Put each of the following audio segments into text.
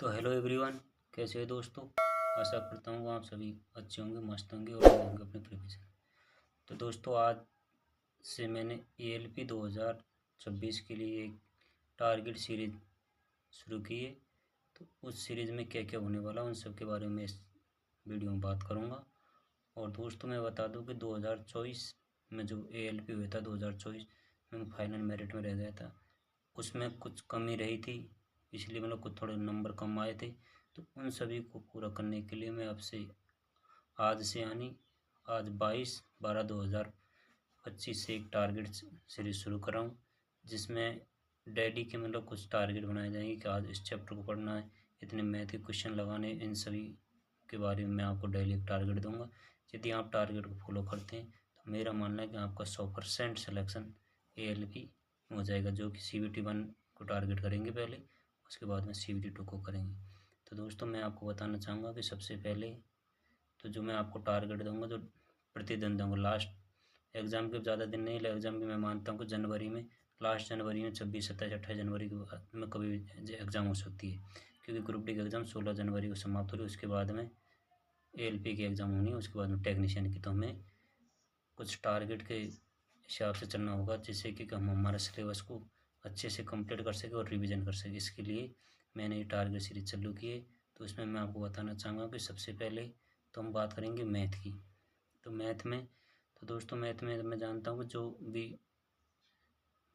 तो hello everyone, कैसे हो दोस्तों। आशा करता हूँ आप सभी अच्छे होंगे, मस्त होंगे और लगे होंगे अपने प्रिपरेशन। तो दोस्तों, आज से मैंने ALP 2026 के लिए एक टारगेट सीरीज शुरू की है। तो उस सीरीज़ में क्या क्या होने वाला उन सब के बारे में इस वीडियो में बात करूँगा। और दोस्तों, मैं बता दूँ कि 2024 में जो ALP हुआ था, 2024 में फाइनल मेरिट में रह गया था। उसमें कुछ कमी रही थी, इसलिए मतलब कुछ थोड़े नंबर कम आए थे। तो उन सभी को पूरा करने के लिए मैं आपसे आज से यानी आज 22/12/2025 से एक टारगेट सीरीज शुरू कर रहा हूँ, जिसमें डेली के मतलब कुछ टारगेट बनाए जाएंगे कि आज इस चैप्टर को पढ़ना है, इतने मैथ के क्वेश्चन लगाने, इन सभी के बारे में मैं आपको डेली एक टारगेट दूंगा। यदि आप टारगेट को फॉलो करते हैं तो मेरा मानना है कि आपका 100% सिलेक्शन ALP हो जाएगा, जो कि CBT 1 को टारगेट करेंगे पहले, उसके बाद में CBT 2 को करेंगे। तो दोस्तों, मैं आपको बताना चाहूँगा कि सबसे पहले तो जो मैं आपको टारगेट दूंगा, जो प्रतिदिन दूंगा, लास्ट एग्ज़ाम के ज़्यादा दिन नहीं, एग्ज़ाम की मैं मानता हूँ कि जनवरी में, लास्ट जनवरी में 26, 27, 28 जनवरी के बाद में कभी भी एग्ज़ाम हो सकती है, क्योंकि ग्रुप डी का एग्ज़ाम 16 जनवरी को समाप्त हो रही है। उसके बाद में ALP की एग्ज़ाम होनी है, उसके बाद में टेक्नीशियन की। तो हमें कुछ टारगेट के हिसाब से चलना होगा, जिससे कि हम हमारे सिलेबस को अच्छे से कंप्लीट कर सकें और रिवीजन कर सकें। इसके लिए मैंने ये टारगेट सीरीज चालू की है। तो इसमें मैं आपको बताना चाहूँगा कि सबसे पहले तो हम बात करेंगे मैथ की। तो मैथ में तो दोस्तों, मैथ में मैं जानता हूँ कि जो भी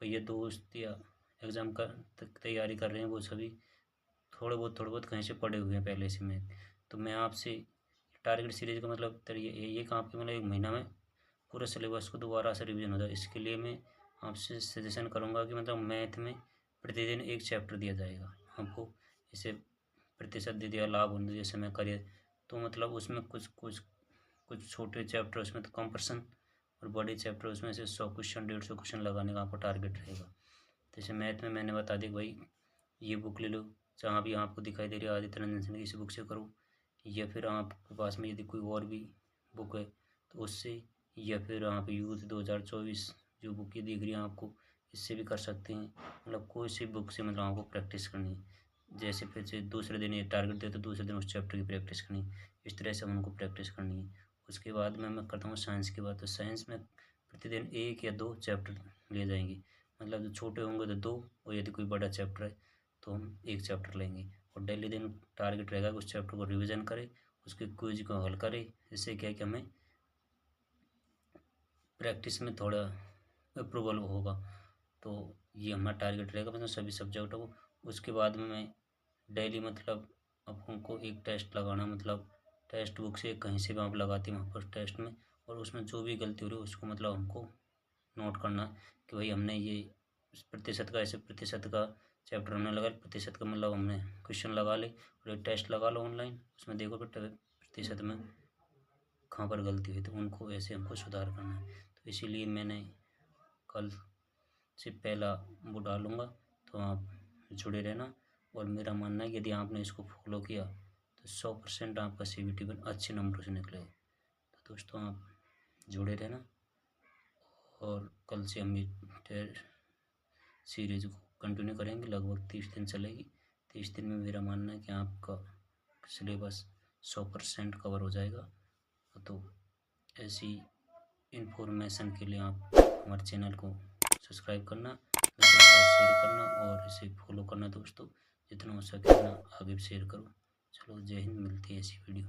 भैया दोस्त या एग्ज़ाम का तैयारी कर रहे हैं, वो सभी थोड़े बहुत कहीं से पढ़े हुए हैं पहले से मैथ। तो मैं आपसे टारगेट सीरीज का मतलब ये कि आपके मतलब एक महीना में पूरे सिलेबस को दोबारा से रिवीजन हो जाए। इसके लिए मैं आपसे सजेशन करूँगा कि मतलब मैथ में प्रतिदिन एक चैप्टर दिया जाएगा आपको। जैसे प्रतिशत दे दिया, लाभ होने जैसे मैं करिए, तो मतलब उसमें कुछ छोटे चैप्टर उसमें तो कम पर्सन, और बड़े चैप्टर उसमें से 100 क्वेश्चन 150 क्वेश्चन लगाने का आपको टारगेट रहेगा। जैसे मैथ में मैंने बता दिया भाई, ये बुक ले लो, जहाँ भी आपको दिखाई दे रही है आदित्य रंजन सिंह की, इस बुक से करो, या फिर आपके पास में यदि कोई और भी बुक है तो उससे, या फिर आप यूथ 2024 जो बुक की दिख रही है आपको, इससे भी कर सकते हैं। मतलब कोई सी बुक से मतलब आपको प्रैक्टिस करनी है। जैसे फिर से दूसरे दिन ये टारगेट दे तो दूसरे दिन उस चैप्टर की प्रैक्टिस करनी है। इस तरह से हमको प्रैक्टिस करनी है। उसके बाद में मैं करता हूँ साइंस की बात। तो साइंस में प्रतिदिन 1 या 2 चैप्टर लिए जाएंगे। मतलब जो छोटे होंगे तो 2, और यदि कोई बड़ा चैप्टर है तो हम 1 चैप्टर लेंगे। और डेली दिन टारगेट रहेगा उस चैप्टर को रिविज़न करें, उसके क्विज को हल करें। इससे क्या है कि हमें प्रैक्टिस में थोड़ा अप्रूवल होगा। तो ये हमारा टारगेट रहेगा, मतलब सभी सब्जेक्टों को। उसके बाद में मैं डेली मतलब अब हमको एक टेस्ट लगाना, मतलब टेक्स्ट बुक से कहीं से भी आप लगाते हैं वहाँ पर टेस्ट में, और उसमें जो भी गलती हो रही है उसको मतलब हमको नोट करना कि भाई हमने ये प्रतिशत का, ऐसे प्रतिशत का चैप्टर हमने लगा, प्रतिशत का मतलब हमने क्वेश्चन लगा ले, और एक टेस्ट लगा लो ऑनलाइन, उसमें देखो कि प्रतिशत में कहाँ पर गलती हुई, तो उनको ऐसे हमको सुधार करना है। तो इसीलिए मैंने कल से पहला वो डालूँगा, तो आप जुड़े रहना। और मेरा मानना है कि यदि आपने इसको फॉलो किया तो 100% आपका CBT में अच्छे नंबर से निकलेगा। तो दोस्तों, आप जुड़े रहना, और कल से हम ये सीरीज को कंटिन्यू करेंगे। लगभग 30 दिन चलेगी। 30 दिन में मेरा मानना है कि आपका सिलेबस 100% कवर हो जाएगा। तो ऐसी इन्फॉर्मेशन के लिए आप हमारे चैनल को सब्सक्राइब करना, दूसरों के साथ शेयर करना, और इसे फॉलो करना दोस्तों। जितना हो सके उतना आगे भी शेयर करो। चलो, जय हिंद। मिलती है ऐसी वीडियो।